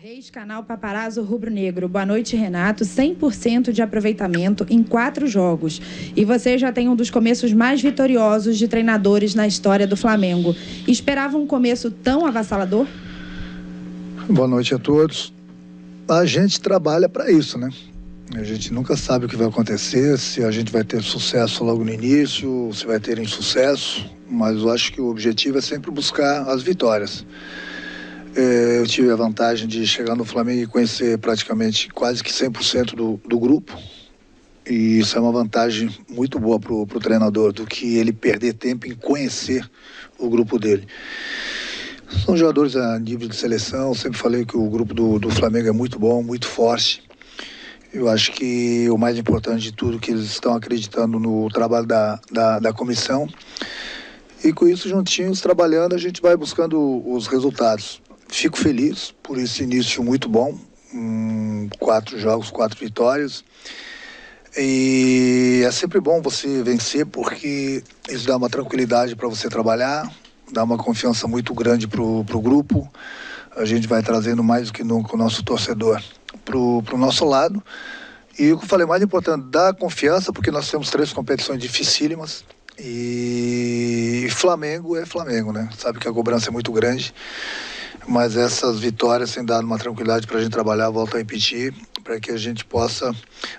Reis, canal Paparazzo Rubro Negro. Boa noite, Renato. 100% de aproveitamento em 4 jogos. E você já tem um dos começos mais vitoriosos de treinadores na história do Flamengo. Esperava um começo tão avassalador? Boa noite a todos. A gente trabalha para isso, né? A gente nunca sabe o que vai acontecer, se a gente vai ter sucesso logo no início, se vai ter insucesso, mas eu acho que o objetivo é sempre buscar as vitórias. Eu tive a vantagem de chegar no Flamengo e conhecer praticamente quase que 100% do grupo. E isso é uma vantagem muito boa para o treinador, do que ele perder tempo em conhecer o grupo dele. São jogadores a nível de seleção, sempre falei que o grupo do Flamengo é muito bom, muito forte. Eu acho que o mais importante de tudo é que eles estão acreditando no trabalho da comissão. E com isso, juntinhos, trabalhando, a gente vai buscando os resultados. Fico feliz por esse início muito bom, 4 jogos, 4 vitórias. E é sempre bom você vencer, porque isso dá uma tranquilidade para você trabalhar, dá uma confiança muito grande para o grupo. A gente vai trazendo mais do que nunca o nosso torcedor para o nosso lado. E o que eu falei, mais importante, dá confiança, porque nós temos 3 competições dificílimas. E Flamengo é Flamengo, né? Sabe que a cobrança é muito grande. Mas essas vitórias têm dado uma tranquilidade para a gente trabalhar, volto a repetir, para que a gente possa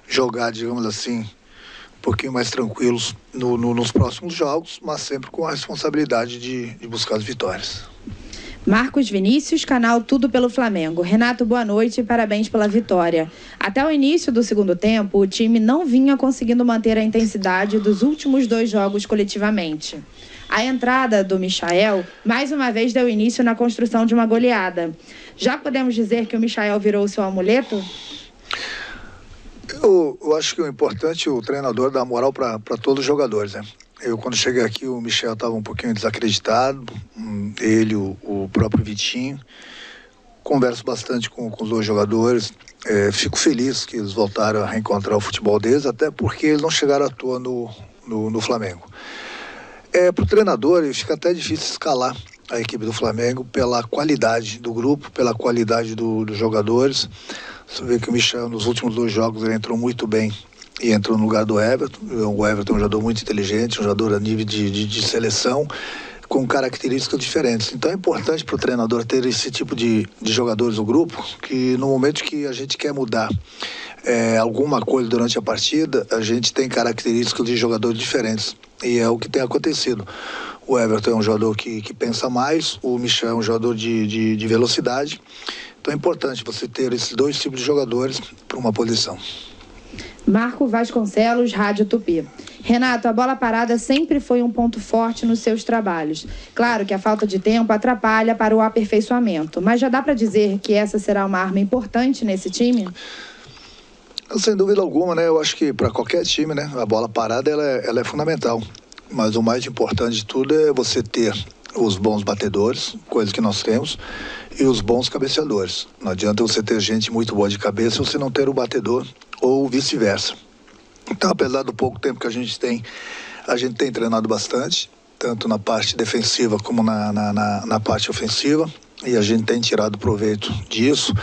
jogar, digamos assim, um pouquinho mais tranquilos nos próximos jogos, mas sempre com a responsabilidade de buscar as vitórias. Marcos Vinícius, canal Tudo pelo Flamengo. Renato, boa noite e parabéns pela vitória. Até o início do segundo tempo, o time não vinha conseguindo manter a intensidade dos últimos 2 jogos coletivamente. A entrada do Michael, mais uma vez, deu início na construção de uma goleada. Já podemos dizer que o Michael virou o seu amuleto? Eu acho que o importante é o treinador dar moral para todos os jogadores, né? Eu, quando cheguei aqui, o Michel estava um pouquinho desacreditado, ele, o próprio Vitinho. Converso bastante com os 2 jogadores. Fico feliz que eles voltaram a reencontrar o futebol deles, até porque eles não chegaram à toa no Flamengo. Para o treinador, fica até difícil escalar a equipe do Flamengo pela qualidade do grupo, pela qualidade dos jogadores. Você vê que o Michel, nos últimos 2 jogos, ele entrou muito bem e entrou no lugar do Everton. O Everton é um jogador muito inteligente, um jogador a nível de seleção, com características diferentes. Então é importante para o treinador ter esse tipo de jogadores no grupo, que no momento que a gente quer mudar alguma coisa durante a partida, a gente tem características de jogadores diferentes. E é o que tem acontecido. O Everton é um jogador que pensa mais, o Michel é um jogador de velocidade. Então é importante você ter esses 2 tipos de jogadores para uma posição. Marco Vasconcelos, Rádio Tupi. Renato, a bola parada sempre foi um ponto forte nos seus trabalhos. Claro que a falta de tempo atrapalha para o aperfeiçoamento, mas já dá para dizer que essa será uma arma importante nesse time? Sem dúvida alguma, né? Eu acho que para qualquer time, né, a bola parada ela é fundamental. Mas o mais importante de tudo é você ter os bons batedores, coisa que nós temos, e os bons cabeceadores. Não adianta você ter gente muito boa de cabeça se você não ter o batedor, ou vice-versa. Então, apesar do pouco tempo que a gente tem treinado bastante, tanto na parte defensiva como na parte ofensiva, e a gente tem tirado proveito disso.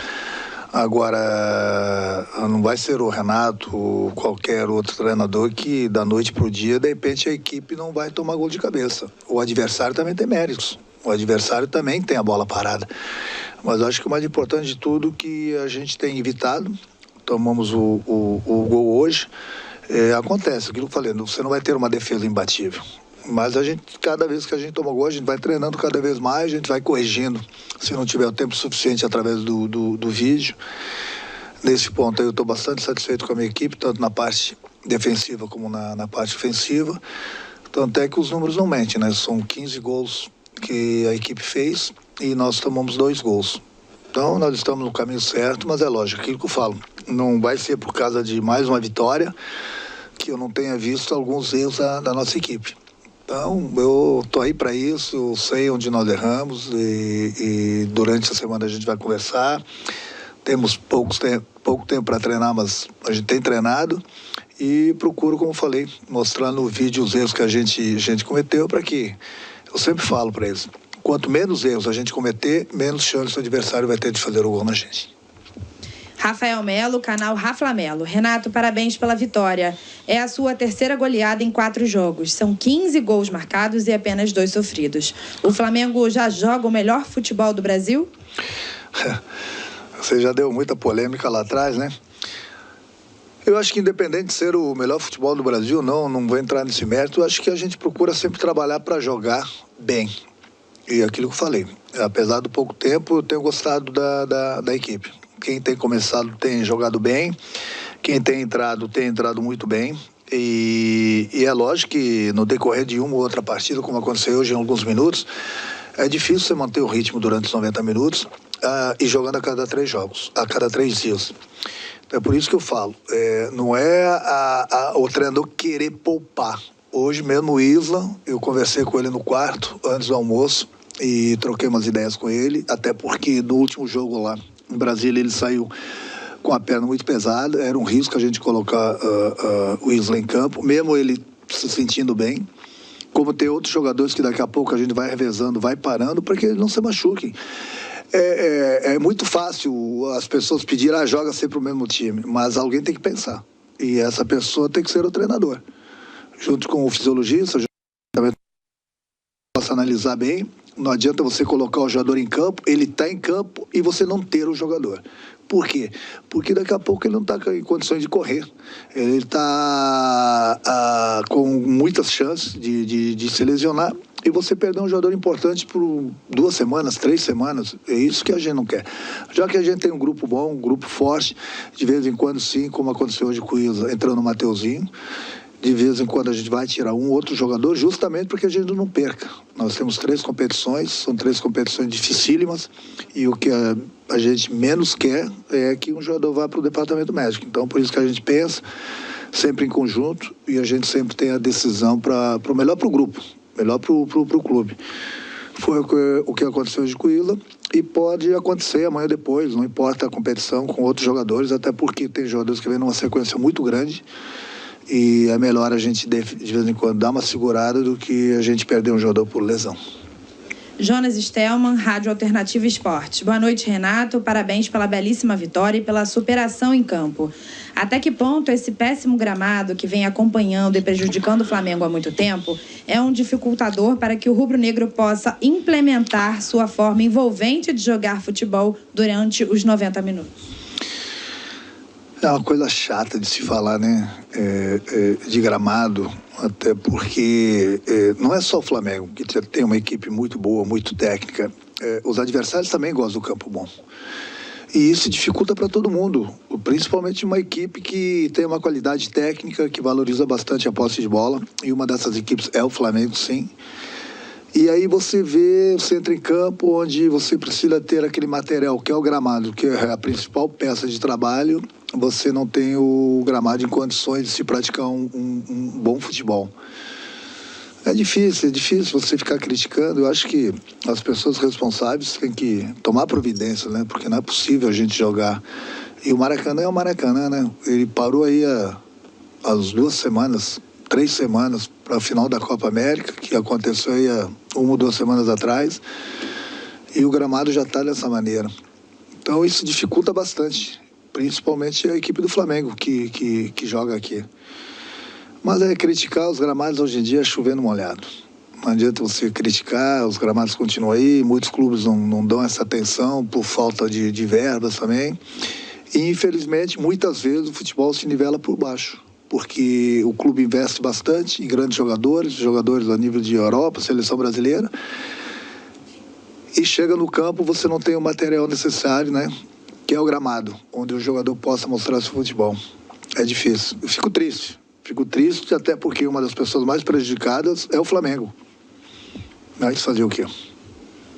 Agora, não vai ser o Renato ou qualquer outro treinador que da noite para o dia, de repente, a equipe não vai tomar gol de cabeça. O adversário também tem méritos. O adversário também tem a bola parada. Mas eu acho que o mais importante de tudo que a gente tem evitado, tomamos o gol hoje, acontece, aquilo que eu falei, você não vai ter uma defesa imbatível. Mas a gente, cada vez que a gente toma gol, a gente vai treinando cada vez mais, a gente vai corrigindo, se não tiver o tempo suficiente através do vídeo. Nesse ponto aí eu estou bastante satisfeito com a minha equipe, tanto na parte defensiva como na parte ofensiva. Tanto é que os números não mentem, né? São 15 gols que a equipe fez e nós tomamos 2 gols. Então nós estamos no caminho certo, mas é lógico, aquilo que eu falo, não vai ser por causa de mais uma vitória que eu não tenha visto alguns erros da nossa equipe. Então, eu estou aí para isso, eu sei onde nós erramos e durante a semana a gente vai conversar. Temos pouco tempo para treinar, mas a gente tem treinado e procuro, como eu falei, mostrar no vídeo os erros que a gente cometeu, para que, eu sempre falo para eles, Quanto menos erros a gente cometer, menos chance o adversário vai ter de fazer o gol na gente. Rafael Melo, canal Rafa Melo. Renato, parabéns pela vitória. É a sua terceira goleada em 4 jogos. São 15 gols marcados e apenas 2 sofridos. O Flamengo já joga o melhor futebol do Brasil? Você já deu muita polêmica lá atrás, né? Eu acho que independente de ser o melhor futebol do Brasil, não vou entrar nesse mérito. Eu acho que a gente procura sempre trabalhar para jogar bem. E aquilo que eu falei, apesar do pouco tempo, eu tenho gostado da equipe. Quem tem começado tem jogado bem, quem tem entrado muito bem. E é lógico que no decorrer de uma ou outra partida, como aconteceu hoje em alguns minutos, é difícil você manter o ritmo durante os 90 minutos e jogando a cada 3 jogos, a cada 3 dias. É por isso que eu falo, não é o treinador querer poupar. Hoje mesmo o Isla, eu conversei com ele no quarto, antes do almoço, e troquei umas ideias com ele, até porque no último jogo lá em Brasília ele saiu com a perna muito pesada, era um risco a gente colocar o Isla em campo, mesmo ele se sentindo bem, como tem outros jogadores que daqui a pouco a gente vai revezando, vai parando, para que eles não se machuquem. É muito fácil as pessoas pedirem, joga sempre o mesmo time, mas alguém tem que pensar, e essa pessoa tem que ser o treinador, junto com o fisiologista, também possa analisar bem. Não adianta você colocar o jogador em campo, ele está em campo e você não ter o jogador. Por quê? Porque daqui a pouco ele não está em condições de correr. Ele está com muitas chances de se lesionar e você perder um jogador importante por 2 semanas, 3 semanas. É isso que a gente não quer. Já que a gente tem um grupo bom, um grupo forte, de vez em quando sim, como aconteceu hoje com o Isa, entrando o Mateuzinho, de vez em quando a gente vai tirar um outro jogador, justamente porque a gente não perca. Nós temos 3 competições, são 3 competições dificílimas, e o que a gente menos quer é que um jogador vá para o departamento médico. Então, por isso que a gente pensa sempre em conjunto, e a gente sempre tem a decisão para o melhor para o grupo, melhor para o clube. Foi o que aconteceu hoje com o Isla, e pode acontecer amanhã depois, não importa a competição, com outros jogadores, até porque tem jogadores que vêm numa sequência muito grande, e é melhor a gente de vez em quando dar uma segurada do que a gente perder um jogador por lesão. Jonas Stelman, Rádio Alternativa Esportes. Boa noite, Renato. Parabéns pela belíssima vitória e pela superação em campo. Até que ponto esse péssimo gramado que vem acompanhando e prejudicando o Flamengo há muito tempo é um dificultador para que o rubro-negro possa implementar sua forma envolvente de jogar futebol durante os 90 minutos? É uma coisa chata de se falar, né? De gramado, até porque não é só o Flamengo, que tem uma equipe muito boa, muito técnica. Os adversários também gostam do campo bom. E isso dificulta para todo mundo, principalmente uma equipe que tem uma qualidade técnica, que valoriza bastante a posse de bola. E uma dessas equipes é o Flamengo, sim. E aí você entra em campo onde você precisa ter aquele material, que é o gramado, que é a principal peça de trabalho. Você não tem o gramado em condições de se praticar um bom futebol. É difícil você ficar criticando. Eu acho que as pessoas responsáveis têm que tomar providência, né? Porque não é possível a gente jogar. E o Maracanã é o Maracanã, né? Ele parou aí as 2 semanas, 3 semanas para a final da Copa América, que aconteceu aí há 1 ou 2 semanas atrás. E o gramado já está dessa maneira. Então isso dificulta bastante, principalmente a equipe do Flamengo que joga aqui. Mas criticar os gramados hoje em dia é chovendo molhado. Não adianta você criticar, os gramados continuam aí, muitos clubes não dão essa atenção por falta de verbas também. E infelizmente, muitas vezes o futebol se nivela por baixo, porque o clube investe bastante em grandes jogadores a nível de Europa, seleção brasileira, e chega no campo, você não tem o material necessário, né? Que é o gramado, onde o jogador possa mostrar seu futebol. É difícil. Eu fico triste até porque uma das pessoas mais prejudicadas é o Flamengo. Mas fazer o quê?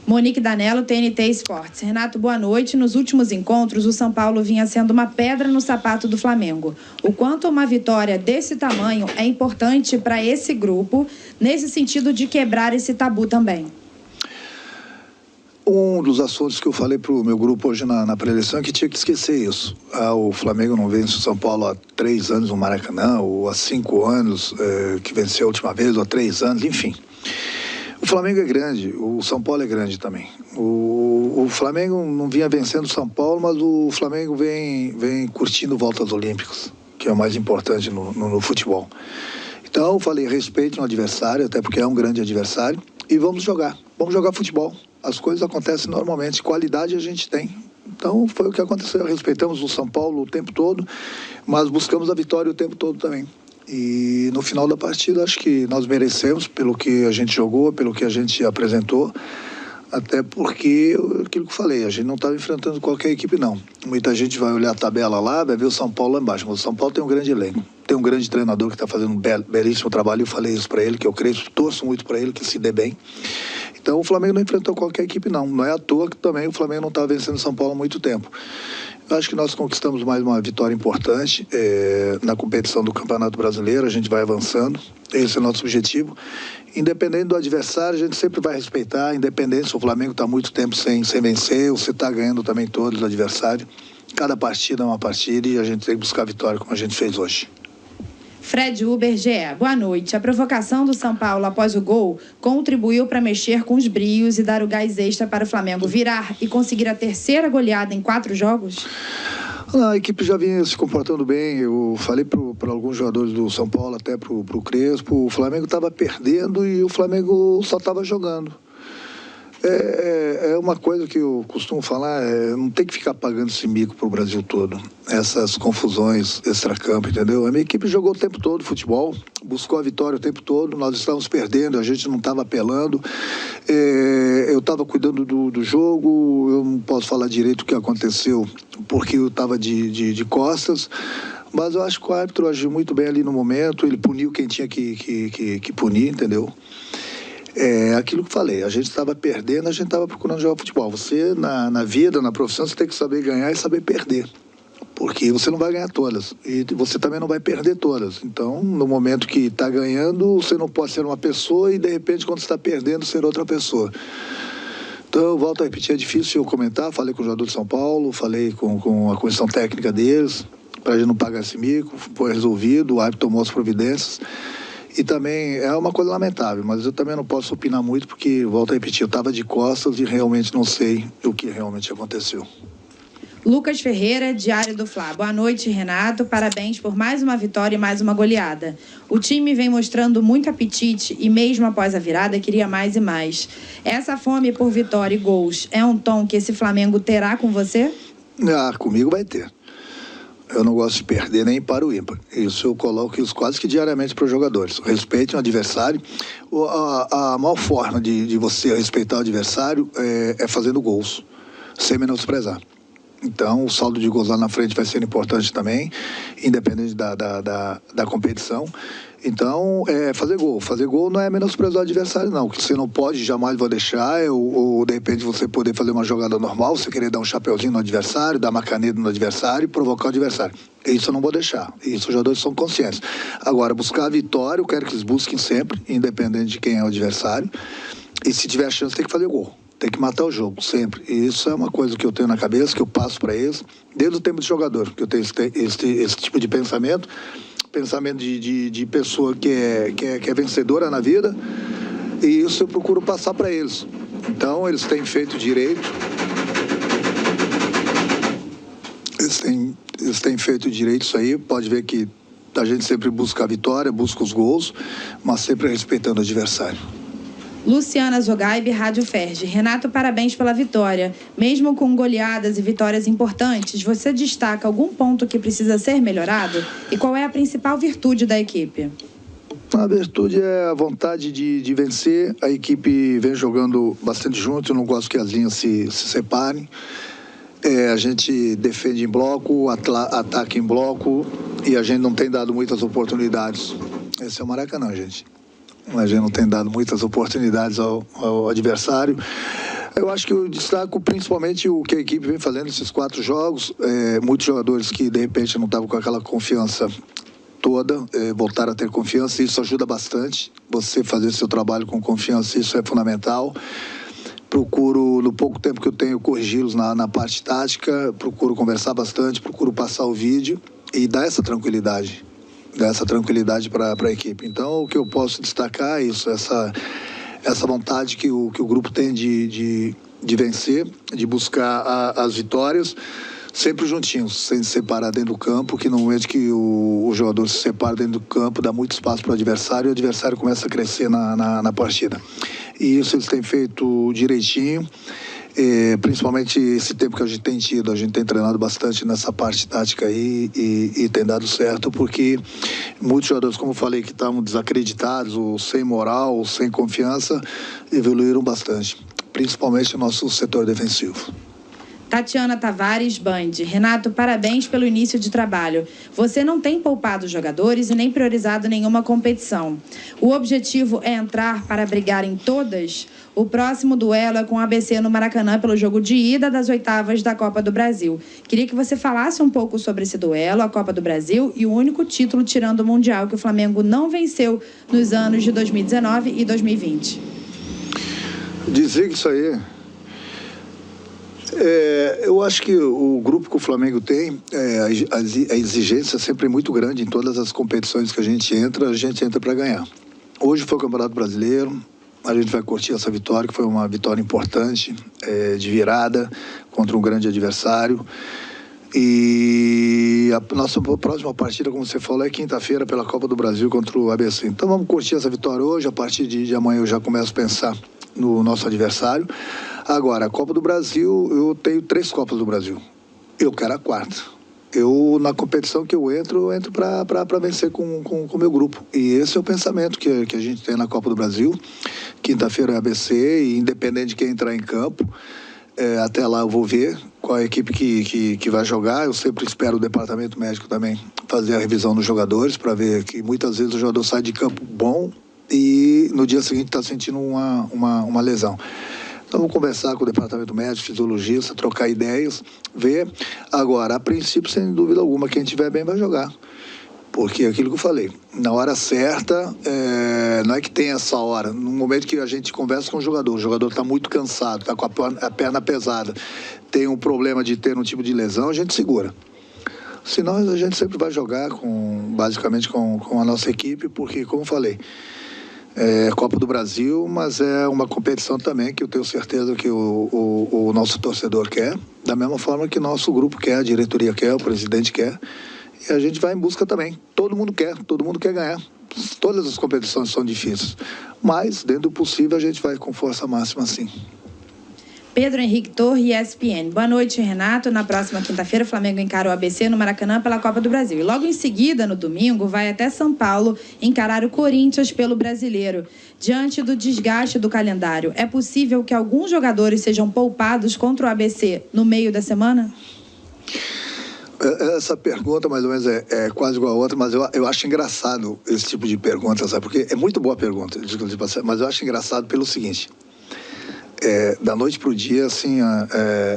Monique Danello, TNT Esportes. Renato, boa noite. Nos últimos encontros, o São Paulo vinha sendo uma pedra no sapato do Flamengo. O quanto uma vitória desse tamanho é importante para esse grupo, nesse sentido de quebrar esse tabu também? Um dos assuntos que eu falei para o meu grupo hoje na pré-eleição é que tinha que esquecer isso. O Flamengo não vence o São Paulo há 3 anos no Maracanã, ou há 5 anos que venceu a última vez, ou há 3 anos, enfim. O Flamengo é grande, o São Paulo é grande também. O Flamengo não vinha vencendo o São Paulo, mas o Flamengo vem curtindo voltas olímpicas, que é o mais importante no futebol. Então, eu falei, respeite o adversário, até porque é um grande adversário, e vamos jogar futebol. As coisas acontecem normalmente, qualidade a gente tem. Então, foi o que aconteceu. Respeitamos o São Paulo o tempo todo, mas buscamos a vitória o tempo todo também. E no final da partida, acho que nós merecemos pelo que a gente jogou, pelo que a gente apresentou, até porque, aquilo que eu falei, a gente não estava enfrentando qualquer equipe, não. Muita gente vai olhar a tabela lá, vai ver o São Paulo lá embaixo, mas o São Paulo tem um grande elenco, tem um grande treinador que está fazendo um belíssimo trabalho, eu falei isso para ele, que eu creio, torço muito para ele, que se dê bem. Então, o Flamengo não enfrentou qualquer equipe, não. Não é à toa que também o Flamengo não estava vencendo o São Paulo há muito tempo. Eu acho que nós conquistamos mais uma vitória importante na competição do Campeonato Brasileiro, a gente vai avançando, esse é o nosso objetivo. Independente do adversário, a gente sempre vai respeitar, independente se o Flamengo está muito tempo sem vencer, ou se está ganhando também todos os adversários. Cada partida é uma partida e a gente tem que buscar a vitória como a gente fez hoje. Fred Uber, GE. Boa noite. A provocação do São Paulo após o gol contribuiu para mexer com os brios e dar o gás extra para o Flamengo virar e conseguir a terceira goleada em 4 jogos? A equipe já vinha se comportando bem. Eu falei para alguns jogadores do São Paulo, até para o Crespo, o Flamengo estava perdendo e o Flamengo só estava jogando. É uma coisa que eu costumo falar, não tem que ficar pagando esse mico pro Brasil todo, essas confusões extracampo, entendeu? A minha equipe jogou o tempo todo futebol, buscou a vitória o tempo todo, nós estávamos perdendo, a gente não estava apelando, eu estava cuidando do jogo, eu não posso falar direito o que aconteceu, porque eu estava de costas, mas eu acho que o árbitro agiu muito bem ali no momento, ele puniu quem tinha que punir, entendeu? Aquilo que eu falei, a gente estava perdendo, a gente estava procurando jogar futebol. Você, na vida, na profissão, você tem que saber ganhar e saber perder. Porque você não vai ganhar todas. E você também não vai perder todas. Então, no momento que está ganhando, você não pode ser uma pessoa e, de repente, quando você está perdendo, ser outra pessoa. Então, eu volto a repetir, é difícil eu comentar. Falei com o jogador de São Paulo, falei com a comissão técnica deles, para a gente não pagar esse mico. Foi resolvido, o árbitro tomou as providências. E também é uma coisa lamentável, mas eu também não posso opinar muito, porque, volto a repetir, eu estava de costas e realmente não sei o que realmente aconteceu. Lucas Ferreira, Diário do Fla. Boa noite, Renato. Parabéns por mais uma vitória e mais uma goleada. O time vem mostrando muito apetite e, mesmo após a virada, queria mais e mais. Essa fome por vitória e gols é um tom que esse Flamengo terá com você? Comigo vai ter. Eu não gosto de perder nem para o ímpar. Isso eu coloco isso quase que diariamente para os jogadores. Respeitem o adversário. A maior forma de você respeitar o adversário é fazendo gols, sem menosprezar. Então, o saldo de gols lá na frente vai ser importante também, independente da competição. Então, fazer gol. Fazer gol não é menosprezar o adversário, não. O que você não pode, jamais vou deixar, ou de repente você poder fazer uma jogada normal, você querer dar um chapeuzinho no adversário, dar uma caneta no adversário e provocar o adversário. Isso eu não vou deixar. Isso os jogadores são conscientes. Agora, buscar a vitória, eu quero que eles busquem sempre, independente de quem é o adversário. E se tiver chance, tem que fazer gol. Tem que matar o jogo, sempre. E isso é uma coisa que eu tenho na cabeça, que eu passo para eles, desde o tempo de jogador, que eu tenho esse tipo de pensamento de pessoa que é vencedora na vida, e isso eu procuro passar para eles. Então, eles têm feito direito. Eles têm feito direito isso aí, pode ver que a gente sempre busca a vitória, busca os gols, mas sempre respeitando o adversário. Luciana Zogaib, Rádio Ferge. Renato, parabéns pela vitória. Mesmo com goleadas e vitórias importantes, você destaca algum ponto que precisa ser melhorado? E qual é a principal virtude da equipe? A virtude é a vontade de vencer. A equipe vem jogando bastante junto, eu não gosto que as linhas se separem. A gente defende em bloco, ataca em bloco, e a gente não tem dado muitas oportunidades. Esse é o Maracanã, gente. A gente não tem dado muitas oportunidades ao adversário. Eu acho que eu destaco principalmente o que a equipe vem fazendo nesses 4 jogos. Muitos jogadores que, de repente, não estavam com aquela confiança toda, voltaram a ter confiança. Isso ajuda bastante. Você fazer seu trabalho com confiança, isso é fundamental. Procuro, no pouco tempo que eu tenho, corrigi-los na parte tática. Procuro conversar bastante, procuro passar o vídeo e dar essa tranquilidade para a equipe. Então, o que eu posso destacar é isso, essa vontade que o grupo tem de vencer, de buscar as vitórias, sempre juntinhos, sem se separar dentro do campo, que no momento que o jogador se separa dentro do campo, dá muito espaço para o adversário e o adversário começa a crescer na partida. E isso eles têm feito direitinho, principalmente esse tempo que a gente tem tido, a gente tem treinado bastante nessa parte tática aí e tem dado certo, porque muitos jogadores, como eu falei, que estavam desacreditados, ou sem moral, ou sem confiança, evoluíram bastante, principalmente o nosso setor defensivo. Tatiana Tavares, Band. Renato, parabéns pelo início de trabalho. Você não tem poupado os jogadores e nem priorizado nenhuma competição. O objetivo é entrar para brigar em todas? O próximo duelo é com o ABC no Maracanã pelo jogo de ida das oitavas da Copa do Brasil. Queria que você falasse um pouco sobre esse duelo, a Copa do Brasil e o único título tirando o Mundial que o Flamengo não venceu nos anos de 2019 e 2020. Dizer que isso aí... eu acho que o grupo que o Flamengo tem, a exigência sempre é muito grande em todas as competições que a gente entra para ganhar. Hoje foi o Campeonato Brasileiro, a gente vai curtir essa vitória, que foi uma vitória importante, de virada, contra um grande adversário. E a nossa próxima partida, como você falou, é quinta-feira pela Copa do Brasil contra o ABC. Então vamos curtir essa vitória hoje, a partir de amanhã eu já começo a pensar no nosso adversário. Agora, a Copa do Brasil, eu tenho 3 Copas do Brasil. Eu quero a 4ª. Na competição que eu entro para vencer com o meu grupo. E esse é o pensamento que a gente tem na Copa do Brasil. Quinta-feira é ABC, e independente de quem entrar em campo, até lá eu vou ver qual é a equipe que vai jogar. Eu sempre espero o departamento médico também fazer a revisão dos jogadores, para ver que muitas vezes o jogador sai de campo bom e no dia seguinte está sentindo uma lesão. Então, vamos conversar com o departamento médico, fisiologista, trocar ideias, ver. Agora, a princípio, sem dúvida alguma, quem estiver bem vai jogar. Porque é aquilo que eu falei, na hora certa, não é que tem essa hora. No momento que a gente conversa com o jogador está muito cansado, está com a perna pesada, tem um problema de ter um tipo de lesão, a gente segura. Senão, a gente sempre vai jogar basicamente com a nossa equipe, porque, como eu falei, Copa do Brasil, mas é uma competição também que eu tenho certeza que o nosso torcedor quer, da mesma forma que nosso grupo quer, a diretoria quer, o presidente quer, e a gente vai em busca também. Todo mundo quer ganhar. Todas as competições são difíceis, mas dentro do possível a gente vai com força máxima, sim. Pedro Henrique Torre, ESPN. Boa noite, Renato. Na próxima quinta-feira, o Flamengo encara o ABC no Maracanã pela Copa do Brasil. E logo em seguida, no domingo, vai até São Paulo encarar o Corinthians pelo Brasileiro. Diante do desgaste do calendário, é possível que alguns jogadores sejam poupados contra o ABC no meio da semana? Essa pergunta, mais ou menos, é quase igual a outra, mas eu acho engraçado esse tipo de pergunta, sabe? Porque é muito boa a pergunta, mas eu acho engraçado pelo seguinte... da noite para o dia, assim,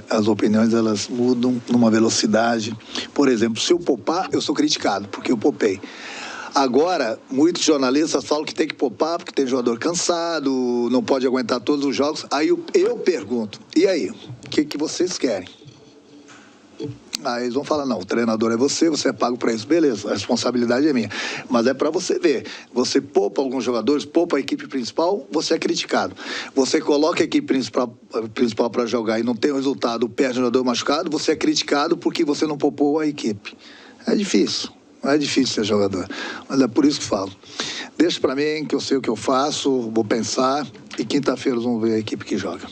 as opiniões, elas mudam numa velocidade. Por exemplo, se eu poupar, eu sou criticado, porque eu poupei. Agora, muitos jornalistas falam que tem que poupar, porque tem jogador cansado, não pode aguentar todos os jogos. Aí eu pergunto, e aí, o que vocês querem? Aí eles vão falar, não, o treinador é você é pago para isso. Beleza, a responsabilidade é minha. Mas é para você ver. Você poupa alguns jogadores, poupa a equipe principal, você é criticado. Você coloca a equipe principal para jogar e não tem o resultado, perde o jogador machucado, você é criticado porque você não poupou a equipe. É difícil. Não é difícil ser jogador. Mas é por isso que falo. Deixa para mim, que eu sei o que eu faço, vou pensar, e quinta-feira vamos ver a equipe que joga.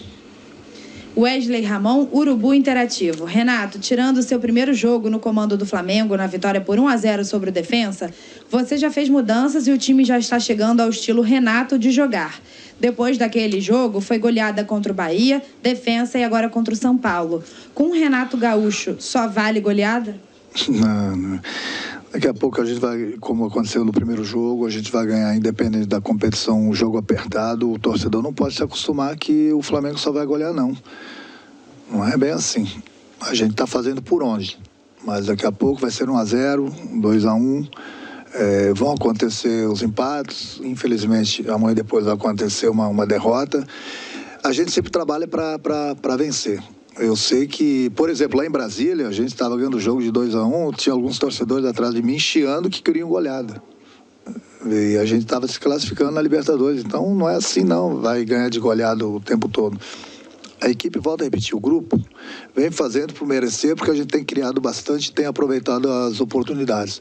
Wesley Ramon, Urubu Interativo. Renato, tirando o seu primeiro jogo no comando do Flamengo, na vitória por 1-0 sobre o Defensa, você já fez mudanças e o time já está chegando ao estilo Renato de jogar. Depois daquele jogo, foi goleada contra o Bahia, Defensa e agora contra o São Paulo. Com o Renato Gaúcho, só vale goleada? Não. Daqui a pouco a gente vai, como aconteceu no primeiro jogo, a gente vai ganhar independente da competição, um jogo apertado. O torcedor não pode se acostumar que o Flamengo só vai golear, não. Não é bem assim. A gente está fazendo por onde. Mas daqui a pouco vai ser 1-0, 2-1. Vão acontecer os empates. Infelizmente, amanhã depois vai acontecer uma derrota. A gente sempre trabalha para vencer. Eu sei que, por exemplo, lá em Brasília, a gente estava ganhando o jogo de 2-1, tinha alguns torcedores atrás de mim chiando que queriam goleada. E a gente estava se classificando na Libertadores. Então não é assim não, vai ganhar de goleada o tempo todo. A equipe, volta a repetir, o grupo vem fazendo por merecer, porque a gente tem criado bastante e tem aproveitado as oportunidades.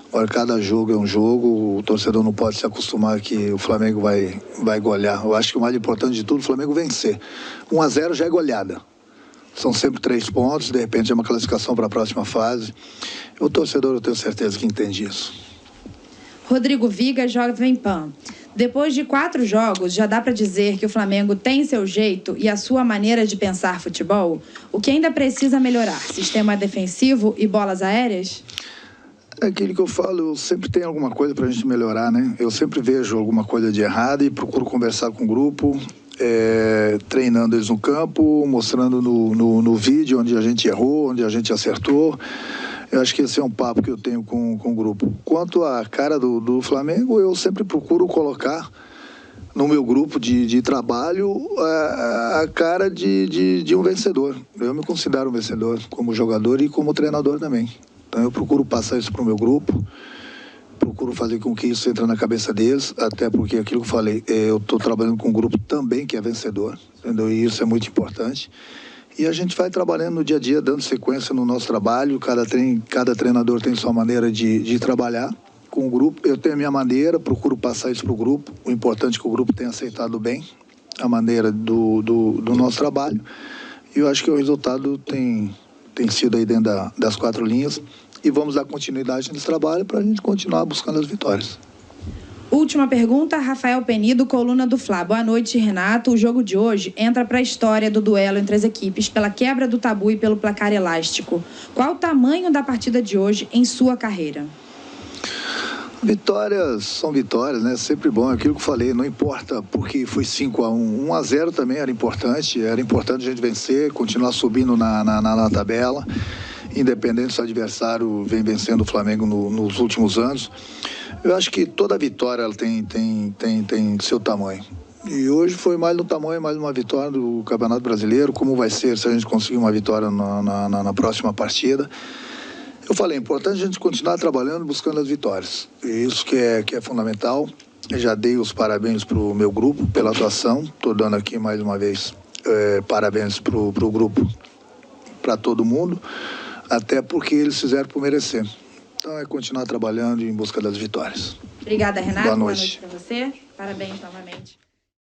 Agora, cada jogo é um jogo, o torcedor não pode se acostumar que o Flamengo vai golear. Eu acho que o mais importante de tudo, o Flamengo vencer. 1-0 já é goleada. São sempre 3 pontos, de repente é uma classificação para a próxima fase. O torcedor, eu tenho certeza que entende isso. Rodrigo Viga, Jovem Pan. Depois de 4 jogos, já dá para dizer que o Flamengo tem seu jeito e a sua maneira de pensar futebol? O que ainda precisa melhorar? Sistema defensivo e bolas aéreas? É aquilo que eu falo, eu sempre tenho alguma coisa para a gente melhorar, né? Eu sempre vejo alguma coisa de errado e procuro conversar com o grupo, treinando eles no campo, mostrando no vídeo onde a gente errou, onde a gente acertou. Eu acho que esse é um papo que eu tenho com o grupo. Quanto à cara do Flamengo, eu sempre procuro colocar no meu grupo de trabalho a cara de um vencedor. Eu me considero um vencedor como jogador e como treinador também. Então eu procuro passar isso para o meu grupo, procuro fazer com que isso entre na cabeça deles, até porque aquilo que eu falei, eu estou trabalhando com um grupo também que é vencedor, entendeu? E isso é muito importante. E a gente vai trabalhando no dia a dia, dando sequência no nosso trabalho. Cada treinador tem sua maneira de trabalhar com o grupo. Eu tenho a minha maneira, procuro passar isso para o grupo. O importante é que o grupo tenha aceitado bem a maneira do nosso trabalho. E eu acho que o resultado tem sido aí dentro das 4 linhas. E vamos dar continuidade nesse trabalho para a gente continuar buscando as vitórias. Última pergunta, Rafael Penido, coluna do Fla. Boa noite, Renato. O jogo de hoje entra para a história do duelo entre as equipes pela quebra do tabu e pelo placar elástico. Qual o tamanho da partida de hoje em sua carreira? Vitórias são vitórias, né? Sempre bom, é aquilo que eu falei, não importa porque foi 5-1. 1-0 também era importante a gente vencer, continuar subindo na tabela, independente se o adversário vem vencendo o Flamengo nos últimos anos. Eu acho que toda vitória ela tem seu tamanho. E hoje foi mais no tamanho, mais uma vitória do Campeonato Brasileiro. Como vai ser se a gente conseguir uma vitória na próxima partida? Eu falei, é importante a gente continuar trabalhando, buscando as vitórias. E isso que é fundamental. Eu já dei os parabéns para o meu grupo pela atuação. Estou dando aqui mais uma vez parabéns para o grupo, para todo mundo, até porque eles fizeram por merecer. Então é continuar trabalhando em busca das vitórias. Obrigada, Renato. Boa noite. Boa noite para você. Parabéns novamente.